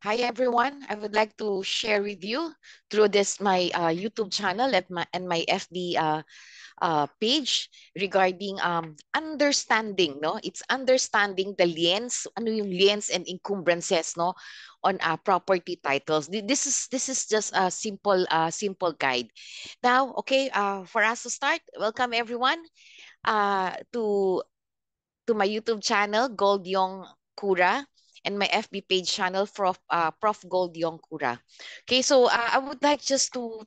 Hi everyone. I would like to share with you through this my YouTube channel and my FB page regarding understanding, no? It's understanding the liens, ano yung liens and encumbrances, no, on property titles. This is just a simple guide. Now, okay, for us to start, welcome everyone to my YouTube channel, Gold Yong Kura, and my FB page channel, Prof Gold Yong Kura. Okay, so I would like just to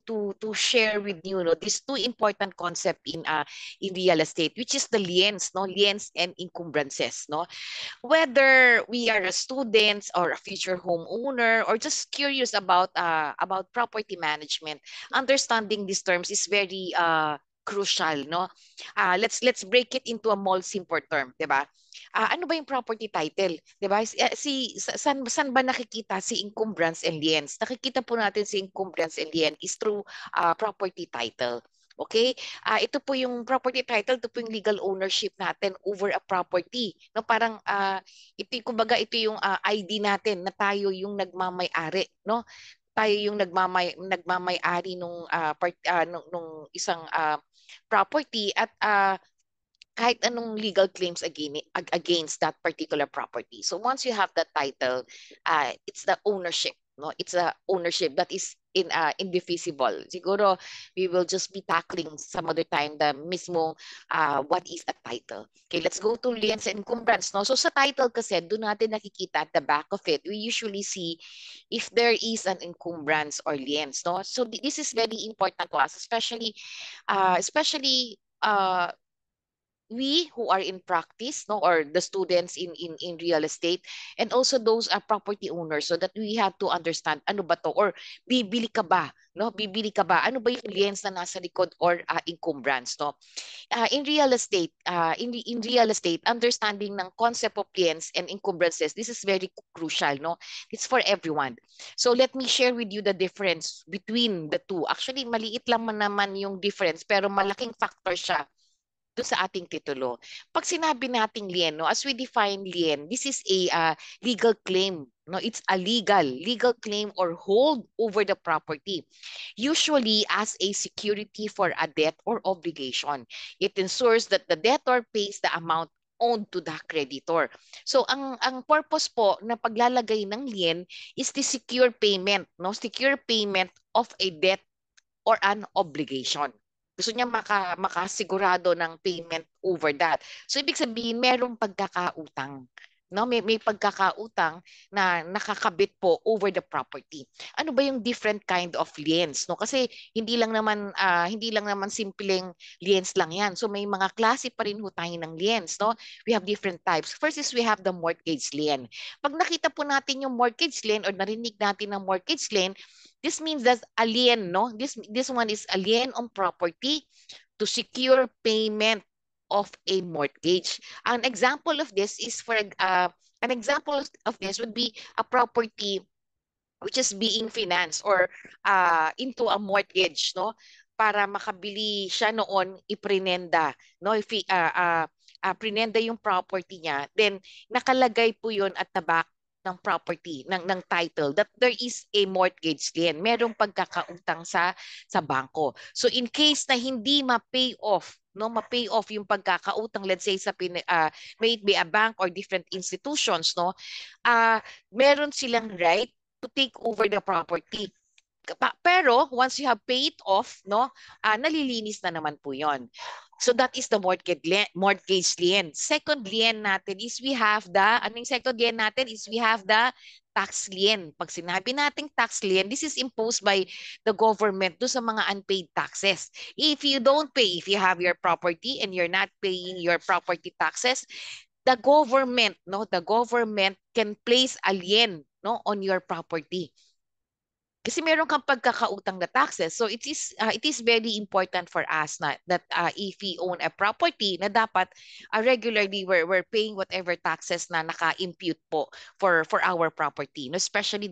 share with you, these two important concept in real estate, which is the liens, no, liens and encumbrances, no. Whether we are a student or a future homeowner or just curious about property management, understanding these terms is very crucial, no? Let's break it into a more simple term, 'di ba? Ano ba yung property title, 'di ba? Saan ba nakikita si encumbrance and liens? Nakikita po natin si encumbrance and lien is through property title. Okay? Ito po yung property title, ito po yung legal ownership natin over a property. No, parang kumbaga ito yung ID natin na tayo yung nagmamay-ari, no? Tayo yung nagmamay-ari nung isang property at kahit anong legal claims against that particular property. So once you have that title, it's the ownership, no? It's a ownership that is indivisible. Siguro we will just be tackling some other time the mismo what is a title. Okay, let's go to liens and encumbrance, no? So sa title kasi doon natin nakikita at the back of it, we usually see if there is an encumbrance or liens, no? So this is very important to us, especially we who are in practice, no, or the students in real estate, and also those are property owners, so that we have to understand ano ba to, or bibili ka ba, no, bibili ka ba, ano ba yung liens na nasa likod or encumbrance, no. In real estate, understanding ng concept of liens and encumbrances, this is very crucial, no. It's for everyone. So let me share with you the difference between the two. Actually maliit lang man naman yung difference, pero malaking factor siya doon sa ating titulo. Pag sinabi nating lien, no, as we define lien, this is a legal claim. No, it's a legal claim or hold over the property, usually as a security for a debt or obligation. It ensures that the debtor pays the amount owed to the creditor. So ang purpose po na paglalagay ng lien is the secure payment, no? Secure payment of a debt or an obligation. Gusto niya makasigurado ng payment over that. So ibig sabihin merong pagkakautang. No, may pagkakautang na nakakabit po over the property. Ano ba yung different kind of liens, no? Kasi hindi lang naman simpleng liens lang 'yan. So may mga klase pa rin ho tayo ng liens, no? We have different types. First is we have the mortgage lien. Pag nakita po natin yung mortgage lien or narinig natin ng mortgage lien, this means that alien, no? This one is alien on property to secure payment of a mortgage. An example of this would be a property which is being financed or into a mortgage, no? Para makabili siya noon iprenenda, no? If prenenda yung property niya, then nakalagay po yun at the back ng property, ng title, that there is a mortgage din. Merong pagkakautang sa bangko. So in case na hindi ma-pay off, no, ma-pay off yung pagkakautang, let's say may it be a bank or different institutions, no, meron silang right to take over the property. Pero once you have paid off, no, nalilinis na naman po 'yon. So that is the mortgage lien. Second lien natin is we have anong second lien natin is we have the tax lien. Pag sinabi nating tax lien, this is imposed by the government do sa mga unpaid taxes. If you don't pay, if you have your property and you're not paying your property taxes, the government can place a lien, no, on your property. Kasi meron kang pagkakautang na taxes. So it is very important for us that if we own a property na dapat regularly we're paying whatever taxes na naka-impute po for our property. No, especially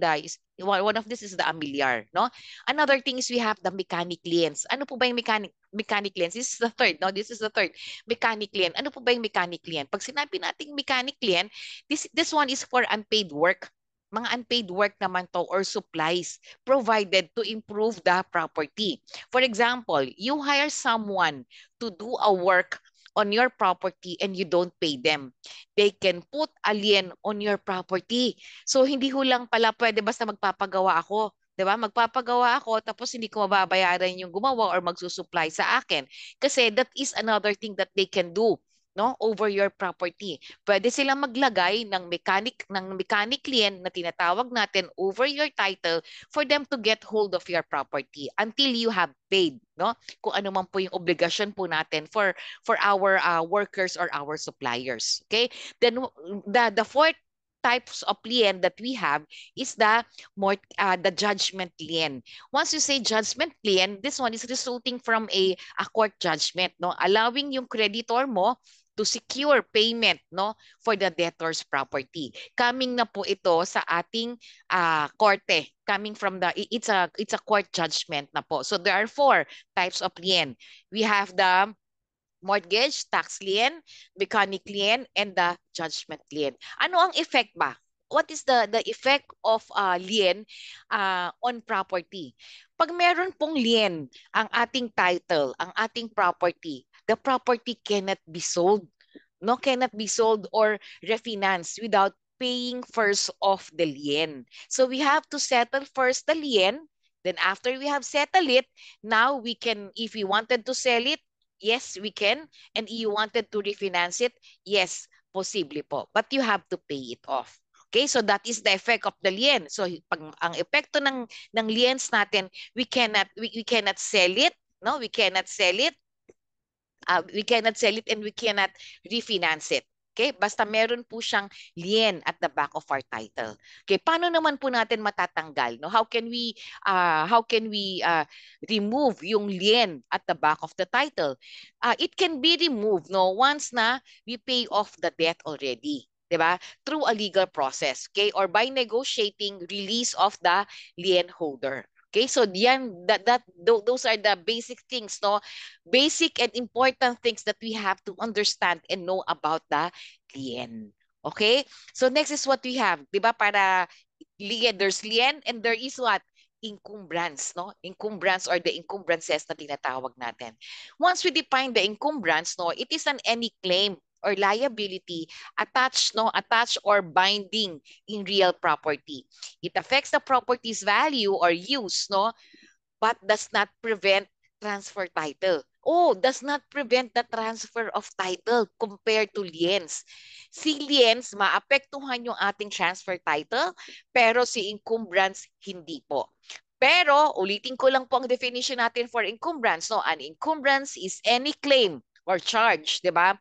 one of this is the amilyar, no? Another thing is we have the mechanic liens. Ano po ba yung mechanic liens? This is the third, no? This is the third. Mechanic lien. Ano po ba yung mechanic lien? Pag sinabi nating mechanic lien, this one is for unpaid work. mga unpaid work naman to or supplies provided to improve the property. For example, you hire someone to do a work on your property and you don't pay them. They can put a lien on your property. So hindi ho lang pala pwede basta magpapagawa ako. 'Di ba? Magpapagawa ako tapos hindi ko mababayaran yung gumawa or magsusupply sa akin. Kasi that is another thing that they can do, no, over your property. Pwede silang maglagay ng mechanic lien na tinatawag natin over your title for them to get hold of your property until you have paid, no? Kung ano man po yung obligasyon po natin for our workers or our suppliers. Okay? Then the fourth types of lien that we have is the judgment lien. Once you say judgment lien, this one is resulting from a court judgment, no, allowing yung creditor mo to secure payment, no, for the debtor's property. Coming na po ito sa ating korte. Coming from it's a court judgment na po. So there are four types of lien. We have the mortgage, tax lien, mechanic lien, and the judgment lien. Ano ang effect ba? What is the effect of lien on property? Pag meron pong lien ang ating title, ang ating property, the property cannot be sold. No, cannot be sold or refinanced without paying first of the lien. So we have to settle first the lien. Then after we have settled it, now we can, if we wanted to sell it, yes, we can. And if you wanted to refinance it, yes, posible po. But you have to pay it off. Okay, so that is the effect of the lien. So pag ang epekto ng liens natin, we cannot sell it, no? We cannot sell it and we cannot refinance it. Okay? Basta meron po siyang lien at the back of our title. Okay, paano naman po natin matatanggal, no? How can we remove yung lien at the back of the title? It can be removed, no, once na we pay off the debt already. 'Di ba? Through a legal process, okay? Or by negotiating release of the lien holder. Okay, so those are the basic things, no? Basic and important things that we have to understand and know about the lien. Okay? So next is what we have, 'di ba? Para lien, there's lien and there is what? Encumbrance, no? Encumbrance or the encumbrances na tinatawag natin. Once we define the encumbrance, no, it is any claim or liability attached, no, attached or binding in real property. It affects the property's value or use, no, but does not prevent transfer title. Oh, does not prevent the transfer of title compared to liens. Si liens, maapektuhan yung ating transfer title, pero si encumbrance, hindi po. Pero, ulitin ko lang po ang definition natin for encumbrance. No? An encumbrance is any claim or charge, di ba?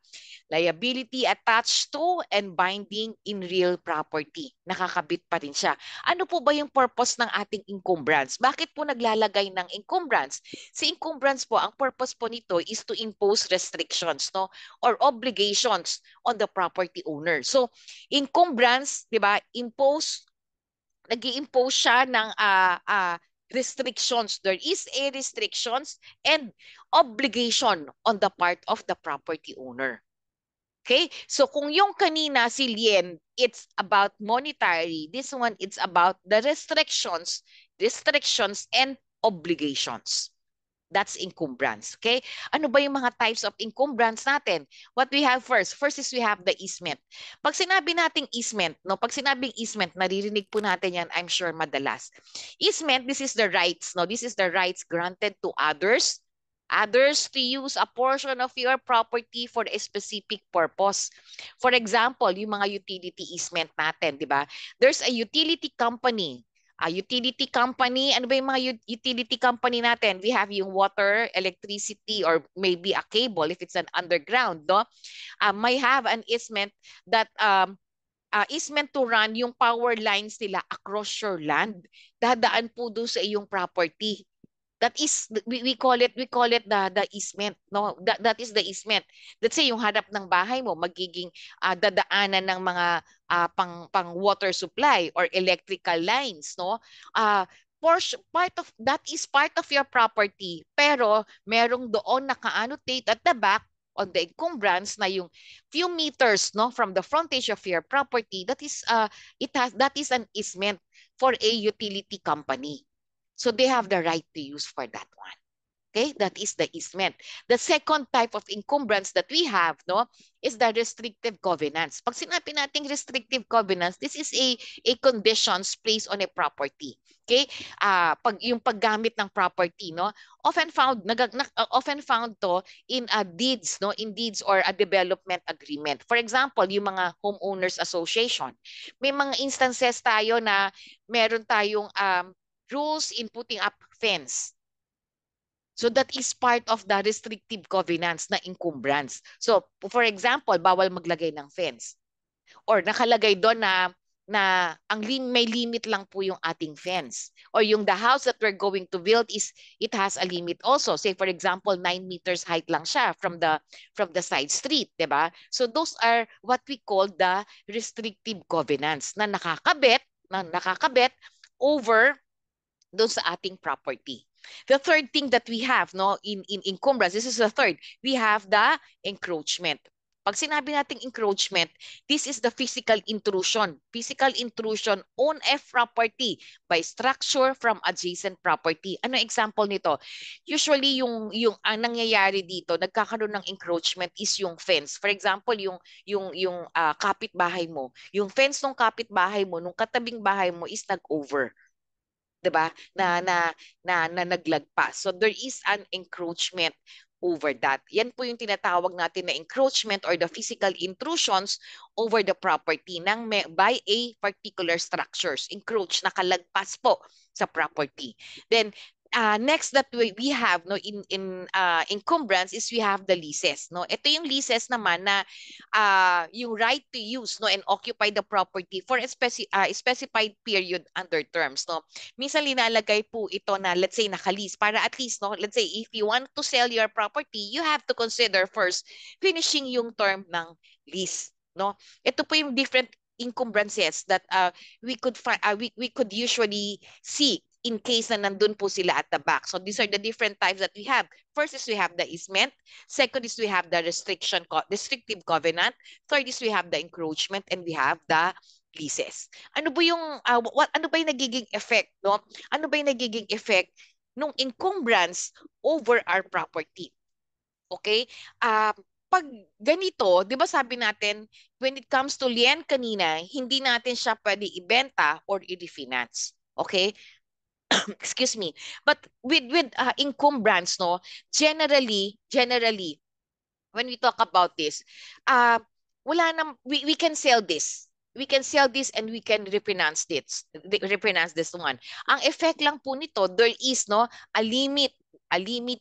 Liability attached to and binding in real property. Nakakabit pa rin siya. Ano po ba yung purpose ng ating encumbrance? Bakit po naglalagay ng encumbrance? Si encumbrance po, ang purpose po nito is to impose restrictions, no, or obligations on the property owner. So, encumbrance, 'di ba? Nag-i-impose siya ng restrictions. There is a restrictions and obligation on the part of the property owner. Okay? So kung yung kanina si lien, it's about monetary. This one, it's about the restrictions and obligations. That's encumbrance. Okay? Ano ba yung mga types of encumbrance natin? What we have first? First is we have the easement. Pag sinabi nating easement, no? Pag sinabing easement, naririnig po natin yan, I'm sure madalas. Easement, this is the rights, no? This is the rights granted to others to use a portion of your property for a specific purpose. For example, yung mga utility easement natin, di ba? There's a utility company. A utility company, ano ba yung mga utility company natin? We have yung water, electricity, or maybe a cable if it's an underground, no? May have an easement that easement to run yung power lines nila across your land. Dadaan po doon sa iyong property. That is we call it the easement, no, that is the easement. Let's say yung harap ng bahay mo magiging dadaanan ng mga pang water supply or electrical lines, no. Part of that is part of your property, pero merong doon naka-annotate at the back on the encumbrance na yung few meters, no, from the frontage of your property, that is an easement for a utility company. So they have the right to use for that one. Okay, that is the easement. The second type of encumbrance that we have, no, is the restrictive covenants. Pag sinabi nating restrictive covenants, this is a conditions placed on a property. Okay? Pag yung paggamit ng property, no, often found to in deeds, no, in deeds or a development agreement. For example, yung mga homeowners association. May mga instances tayo na meron tayong rules in putting up fence. So that is part of the restrictive covenants na encumbrance. So for example, bawal maglagay ng fence. Or nakalagay doon na may limit lang po yung ating fence. Or yung the house that we're going to build it has a limit also. Say for example, 9 meters height lang siya from the side street, 'di ba? So those are what we call the restrictive covenants na nakakabit over doon sa ating property. The third thing that we have, no, in encumbrance, this is the third, we have the encroachment. Pag sinabi nating encroachment, this is the physical intrusion on a property by structure from adjacent property. Ano example nito? Usually yung ang nangyayari dito, nagkakaroon ng encroachment is yung fence. For example, yung kapitbahay mo, yung fence ng kapitbahay mo, nung katabing bahay mo is nag-over. 'Di ba? Na naglagpas. So there is an encroachment over that. Yan po yung tinatawag natin na encroachment or the physical intrusions over the property by a particular structures. Encroach, nakalagpas po sa property. Then next that we have, no, in encumbrance is we have the leases, no. Ito yung leases naman na yung right to use, no, and occupy the property for a specified period under terms, no. Minsan linalagay po ito na let's say naka-lease para at least, no, let's say if you want to sell your property, you have to consider first finishing yung term ng lease, no. Ito po yung different encumbrances that we could usually see in case na nandun po sila at the back. So these are the different types that we have. First is we have the easement. Second is we have the restrictive covenant. Third is we have the encroachment, and we have the leases. Ano ba yung ano ba yung nagiging effect, no? Ano ba yung nagiging effect nung encumbrance over our property? Okay? Pag ganito, 'di ba sabi natin when it comes to lien kanina, hindi natin siya pwede ibenta or i-refinance. Okay? Excuse me. But with encumbrance, no, generally when we talk about this, we can sell this. We can sell this and we can refinance this one. Ang effect lang po nito, there is, no, a limit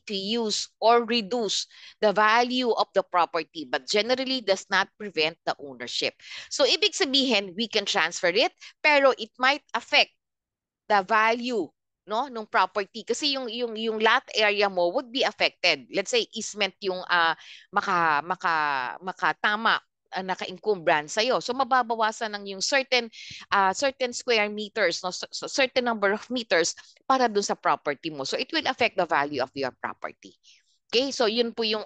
to use or reduce the value of the property, but generally does not prevent the ownership. So ibig sabihin, we can transfer it, pero it might affect the value, no, nung property kasi yung lot area mo would be affected. Let's say easement yung makatama naka-encumbrance sa'yo. So mababawasan ng yung certain square meters, no, so certain number of meters para dun sa property mo. So it will affect the value of your property. Okay? So yun po yung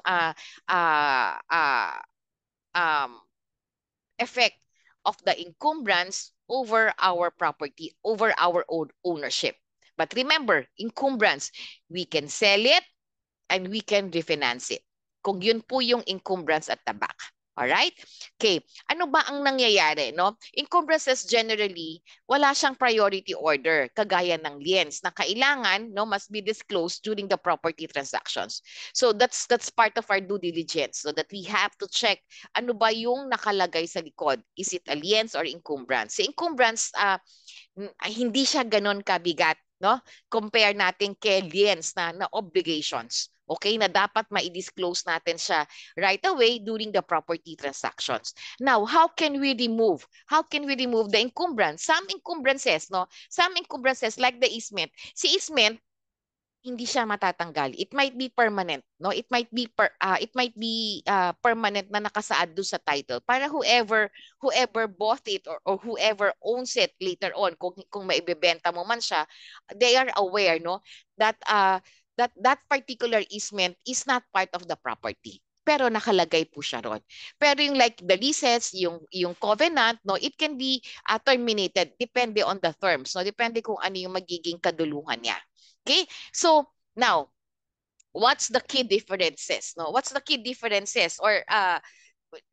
effect of the encumbrance over our property, over our own ownership. But remember, encumbrance, we can sell it and we can refinance it. Kung yun po yung encumbrance at the back. Alright? Okay. Ano ba ang nangyayari, no? Encumbrances generally, wala siyang priority order, kagaya ng liens na kailangan, no, must be disclosed during the property transactions. So that's part of our due diligence, so that we have to check ano ba yung nakalagay sa likod. Is it a liens or encumbrance? Si encumbrance, hindi siya ganon kabigat, no? Compare natin kay liens na obligations. Okay, na dapat ma-disclose natin siya right away during the property transactions. Now, how can we remove the encumbrance? Some encumbrances, no? Some encumbrances like the easement. Si easement, hindi siya matatanggal. It might be permanent, no? It might be permanent na nakasaad doon sa title para whoever bought it or whoever owns it later on, kung maibebenta mo man siya, they are aware, no, that that particular easement is not part of the property. pero nakalagay po siya ron. Pero yung like the leases, yung covenant, no, it can be terminated depende on the terms, no, depende kung ano yung magiging kaduluhan niya. Okay? So, now, what's the key differences, no? What's the key differences or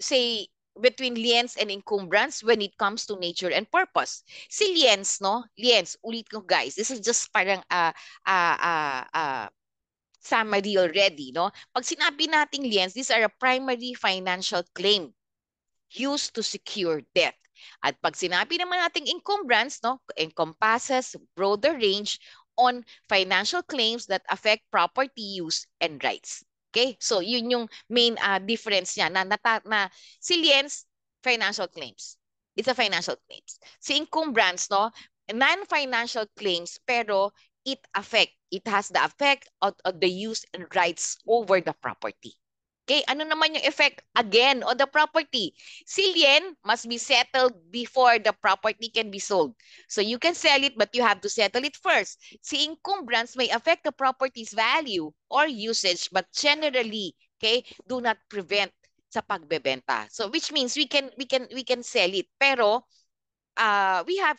say between liens and encumbrance when it comes to nature and purpose? Si liens, no? Liens, ulit ko guys, this is just parang uh, uh, uh, summary already, no? Pag sinabi nating liens, these are a primary financial claim used to secure debt. At pag sinabi naman nating encumbrance, no, encompasses broader range on financial claims that affect property use and rights. Okay? So yun yung main difference niya na si liens, financial claims. It's a financial claims. Si encumbrance, no, non-financial claims pero it has the effect of the use and rights over the property. Okay, ano naman yung effect again on the property? Si lien must be settled before the property can be sold. So you can sell it but you have to settle it first. Si encumbrance may affect the property's value or usage but generally, okay, do not prevent sa pagbebenta. So which means we can sell it pero we have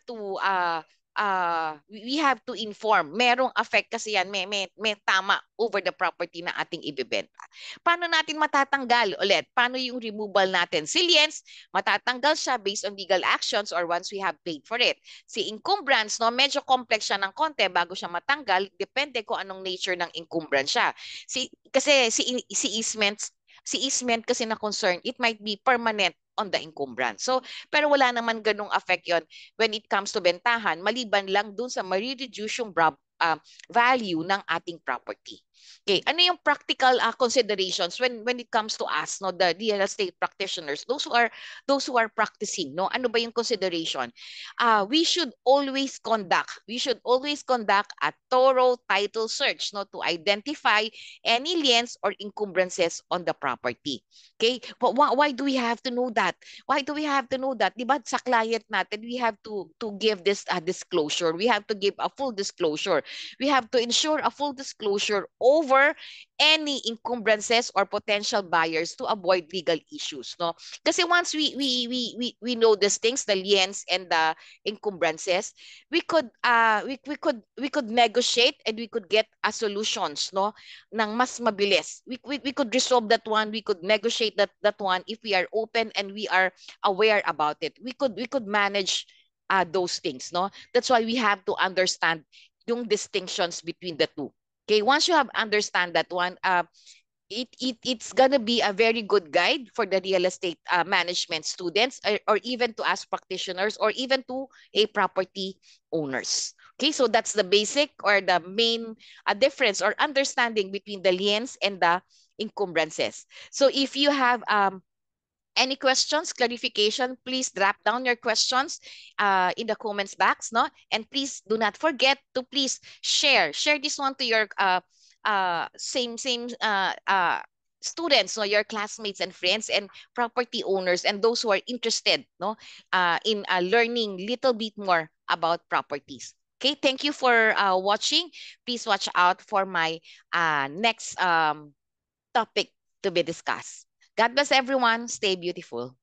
to inform. Merong affect kasi yan, may tama over the property na ating ibebenta. Paano natin matatanggal ulit? Paano yung removal natin? Si liens, matatanggal siya based on legal actions or once we have paid for it. Si encumbrance, no, medyo complex siya ng konti bago siya matanggal. Depende kung anong nature ng encumbrance siya. Kasi si easement kasi na concern, it might be permanent on the encumbrance. So, pero wala naman ganung affect yon when it comes to bentahan, maliban lang dun sa ma-reduce yung value ng ating property. Okay, ano yung practical considerations when it comes to us, no, the real estate practitioners, those who are practicing, no, ano ba yung consideration? We should always conduct a thorough title search, no, to identify any liens or encumbrances on the property. Okay? Why do we have to know that? Why do we have to know that? Diba sa client natin, we have to give this disclosure. We have to give a full disclosure. We have to ensure a full disclosure over any encumbrances or potential buyers to avoid legal issues, no? Kasi once we know these things, the liens and the encumbrances, we could negotiate and we could get a solutions, no, ng mas mabilis. We could resolve that one, we could negotiate that one if we are open and we are aware about it. We could manage those things, no? That's why we have to understand yung distinctions between the two. Okay, once you have understand that one, it's gonna be a very good guide for the real estate management students or even to us practitioners or even to a property owners. Okay, so that's the basic or the main difference or understanding between the liens and the encumbrances. So if you have any questions, clarification, please drop down your questions in the comments box, no? And please do not forget to please share this one to your same students, no, your classmates and friends and property owners and those who are interested, no, in learning little bit more about properties. Okay, thank you for watching. Please watch out for my next topic to be discussed. God bless everyone. Stay beautiful.